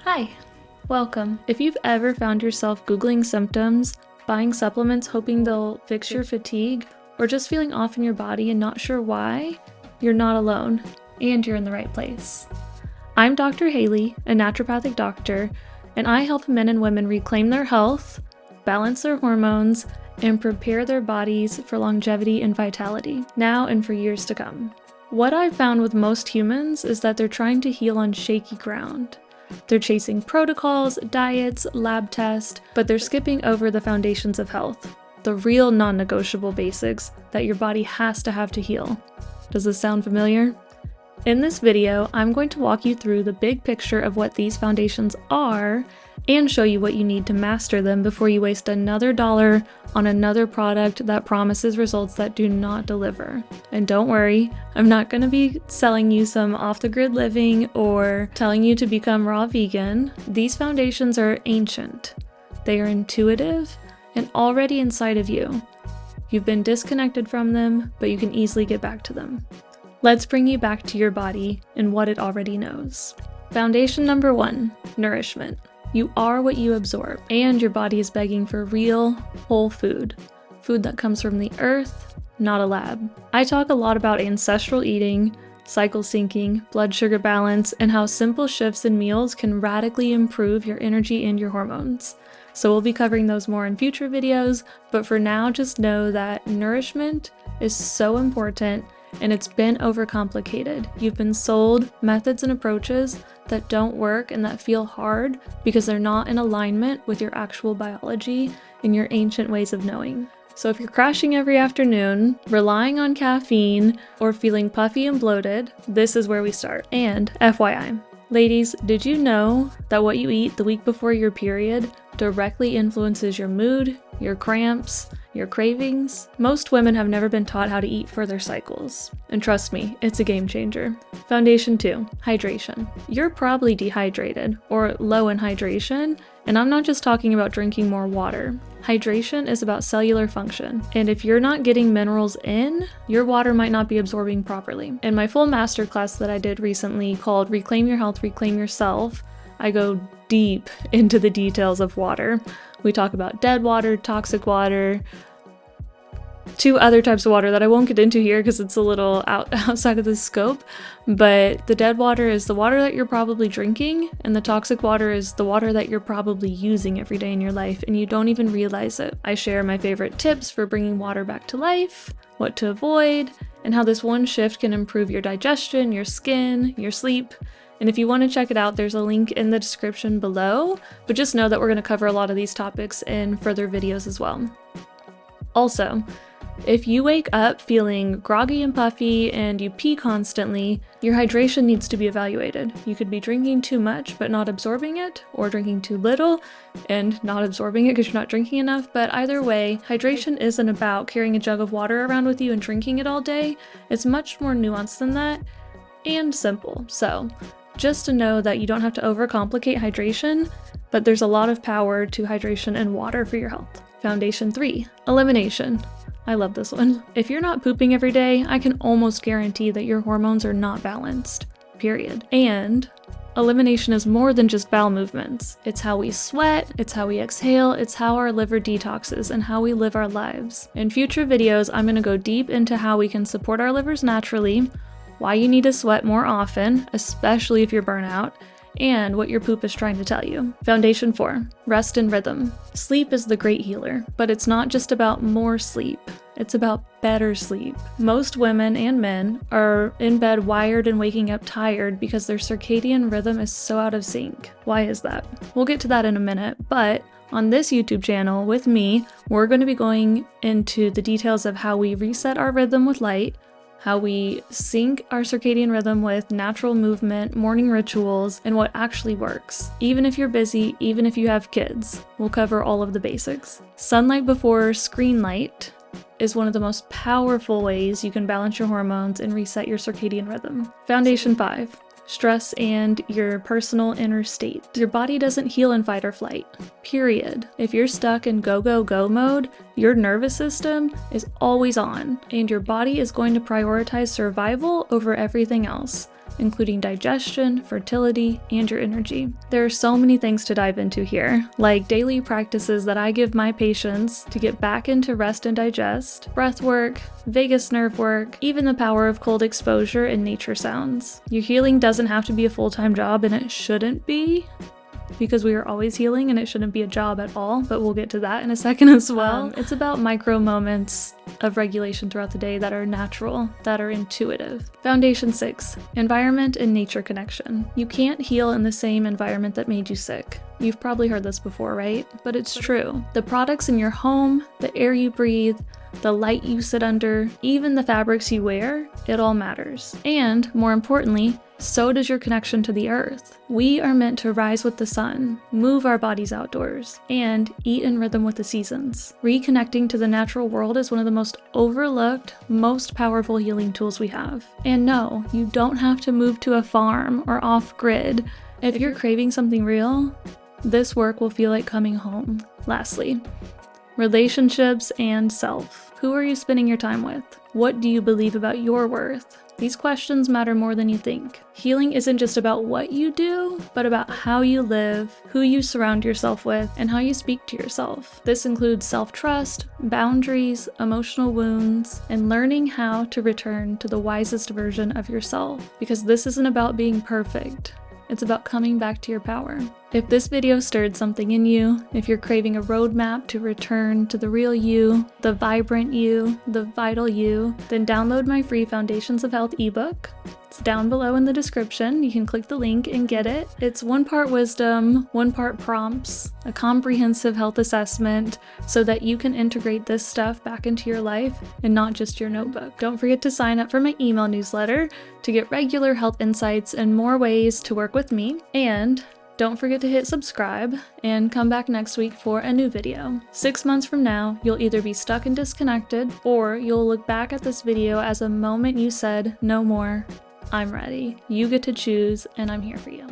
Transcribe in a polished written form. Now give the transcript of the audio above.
Hi, welcome. If you've ever found yourself Googling symptoms, buying supplements hoping they'll fix your fatigue, or just feeling off in your body and not sure why, you're not alone, and you're in the right place. I'm Dr. Hailey, a naturopathic doctor, and I help men and women reclaim their health, balance their hormones, and prepare their bodies for longevity and vitality, now and for years to come. What I've found with most humans is that they're trying to heal on shaky ground. They're chasing protocols, diets, lab tests, but they're skipping over the foundations of health, the real non-negotiable basics that your body has to have to heal. Does this sound familiar? In this video, I'm going to walk you through the big picture of what these foundations are and show you what you need to master them before you waste another dollar on another product that promises results that do not deliver. And don't worry, I'm not going to be selling you some off-the-grid living or telling you to become raw vegan. These foundations are ancient. They are intuitive and already inside of you. You've been disconnected from them, but you can easily get back to them. Let's bring you back to your body and what it already knows. Foundation number 1, nourishment. You are what you absorb, and your body is begging for real, whole food. Food that comes from the earth, not a lab. I talk a lot about ancestral eating, cycle syncing, blood sugar balance, and how simple shifts in meals can radically improve your energy and your hormones. So we'll be covering those more in future videos, but for now just know that nourishment is so important and it's been overcomplicated. You've been sold methods and approaches that don't work and that feel hard because they're not in alignment with your actual biology and your ancient ways of knowing. So if you're crashing every afternoon, relying on caffeine, or feeling puffy and bloated, this is where we start. And FYI, ladies, did you know that what you eat the week before your period directly influences your mood, your cramps, your cravings? Most women have never been taught how to eat for their cycles. And trust me, it's a game changer. Foundation 2, hydration. You're probably dehydrated or low in hydration, and I'm not just talking about drinking more water. Hydration is about cellular function, and if you're not getting minerals in, your water might not be absorbing properly. In my full masterclass that I did recently called Reclaim Your Health, Reclaim Yourself, I go deep into the details of water. We talk about dead water, toxic water, 2 other types of water that I won't get into here because it's a little outside of the scope, but the dead water is the water that you're probably drinking, and the toxic water is the water that you're probably using every day in your life and you don't even realize it. I share my favorite tips for bringing water back to life, what to avoid, and how this one shift can improve your digestion, your skin, your sleep. And if you want to check it out, there's a link in the description below, but just know that we're going to cover a lot of these topics in further videos as well. Also, if you wake up feeling groggy and puffy and you pee constantly, your hydration needs to be evaluated. You could be drinking too much but not absorbing it, or drinking too little and not absorbing it because you're not drinking enough, but either way, hydration isn't about carrying a jug of water around with you and drinking it all day. It's much more nuanced than that, and simple. So, just to know that you don't have to overcomplicate hydration, but there's a lot of power to hydration and water for your health. Foundation 3, elimination. I love this one. If you're not pooping every day, I can almost guarantee that your hormones are not balanced, period. And elimination is more than just bowel movements. It's how we sweat, it's how we exhale, it's how our liver detoxes, and how we live our lives. In future videos, I'm going to go deep into how we can support our livers naturally, why you need to sweat more often, especially if you're burnout, and what your poop is trying to tell you. Foundation 4, rest and rhythm. Sleep is the great healer, but it's not just about more sleep. It's about better sleep. Most women and men are in bed wired and waking up tired because their circadian rhythm is so out of sync. Why is that? We'll get to that in a minute, but on this YouTube channel with me, we're going to be going into the details of how we reset our rhythm with light, how we sync our circadian rhythm with natural movement, morning rituals, and what actually works. Even if you're busy, even if you have kids, we'll cover all of the basics. Sunlight before screen light is one of the most powerful ways you can balance your hormones and reset your circadian rhythm. Foundation 5, stress and your personal inner state. Your body doesn't heal in fight or flight, period. If you're stuck in go, go, go mode, your nervous system is always on, and your body is going to prioritize survival over everything else. including digestion, fertility, and your energy. There are so many things to dive into here, like daily practices that I give my patients to get back into rest and digest, breath work, vagus nerve work, even the power of cold exposure and nature sounds. Your healing doesn't have to be a full-time job, and it shouldn't be, because we are always healing and it shouldn't be a job at all, but we'll get to that in a second as well. It's about micro moments of regulation throughout the day that are natural, that are intuitive. Foundation 6, environment and nature connection. You can't heal in the same environment that made you sick. You've probably heard this before, right? But it's true. The products in your home, the air you breathe, the light you sit under, even the fabrics you wear, it all matters. And more importantly, so does your connection to the earth. We are meant to rise with the sun, move our bodies outdoors, and eat in rhythm with the seasons. Reconnecting to the natural world is one of the most overlooked, most powerful healing tools we have. And no, you don't have to move to a farm or off-grid. If you're craving something real, this work will feel like coming home. Lastly, relationships and self. Who are you spending your time with? What do you believe about your worth? These questions matter more than you think. Healing isn't just about what you do, but about how you live, who you surround yourself with, and how you speak to yourself. This includes self-trust, boundaries, emotional wounds, and learning how to return to the wisest version of yourself. Because this isn't about being perfect. It's about coming back to your power. If this video stirred something in you, if you're craving a roadmap to return to the real you, the vibrant you, the vital you, then download my free Foundations of Health ebook. It's down below in the description. You can click the link and get it. It's 1 part wisdom, 1 part prompts, a comprehensive health assessment so that you can integrate this stuff back into your life and not just your notebook. Don't forget to sign up for my email newsletter to get regular health insights and more ways to work with me. And don't forget to hit subscribe and come back next week for a new video. 6 months from now, you'll either be stuck and disconnected, or you'll look back at this video as a moment you said, no more, I'm ready. You get to choose, and I'm here for you.